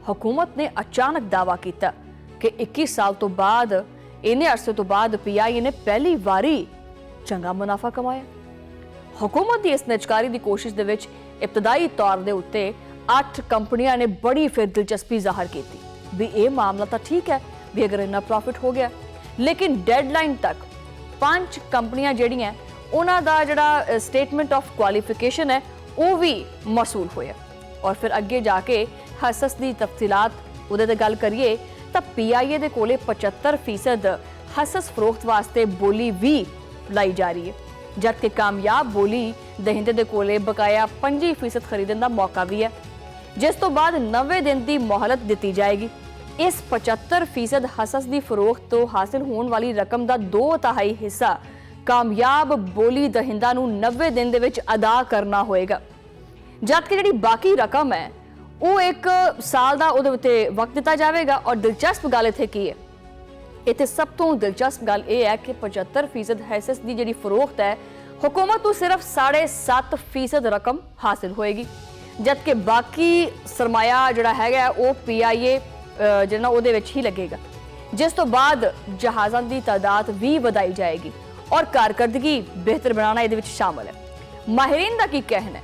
हुकूमत ने अचानक दावा किया कि 21 साल तो बाद इन्ने अरसे तो बाद PIA ने पहली वारी चंगा मुनाफा कमाया। हुकूमत की इस निजकारी की कोशिश दे विच इब्तदाई तौर के उत्ते 8 कंपनियां ने बड़ी फिर दिलचस्पी जाहिर की भी ये मामला तो ठीक है भी अगर इन्ना प्रॉफिट हो गया, लेकिन डेडलाइन तक 5 कंपनियां जिहड़ियां उन्हां दा जिहड़ा स्टेटमेंट ऑफ क्वालिफिकेशन है वो भी मसूल होया। और फिर अगे जाके हसस की तफसीलात उहदे ते गल करिए तो PIA दे कोले 75% हसस फरोख्त वास्ते बोली भी लाई जा रही है, जबकि कामयाब बोली दहिंदे दे कोले बकाया 25% खरीदण दा मौका भी है, जिस तो बाद 90 दिन की मोहलत दी जाएगी। इस 75% हसस की फरोख्त तो हासिल होने वाली रकम का 2/3 हिस्सा कामयाब बोली दहिंदा नूं 90 दिन दे विच अदा करना होएगा, जबकि जिहड़ी बाकी रकम है वो एक साल का उहदे उत्ते वक्त दिता जाएगा। और दिलचस्प गल इत्थे की है, इत्थे सब तो दिलचस्प गल यह है कि 75% हसस की जिहड़ी फरोख्त है हुकूमत को सिर्फ 7.5% रकम हासिल होएगी, जबकि बाकी सरमाया जिहड़ा हैगा वो PIA जिहड़ा उहदे विच ही लगेगा, जिस तो बाद जहाज़ां की तादाद भी वधाई जाएगी और कारकर्दगी बेहतर बनाना इहदे विच शामिल है। माहिरीन दा की कहना है,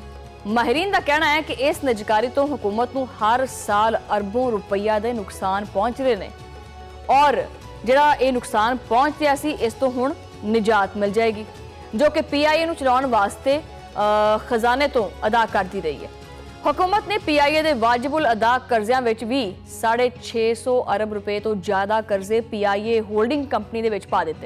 माहिरीन का कहना है कि इस निजकारी तो हुकूमत नूं हर साल अरबों रुपया के नुकसान पहुंच रहे हैं और जिहड़ा ये नुकसान पहुंच रहा सी इस तो हुण निजात मिल जाएगी, जो कि PIA नूं चलाउण वास्ते खजाने तो अदा करती रही है। हुकूमत ने PIA दे वाजिबुल अदा कर्जियां विच भी 650 अरब रुपए तो ज़्यादा कर्जे PIA होल्डिंग कंपनी दे विच पा दिते।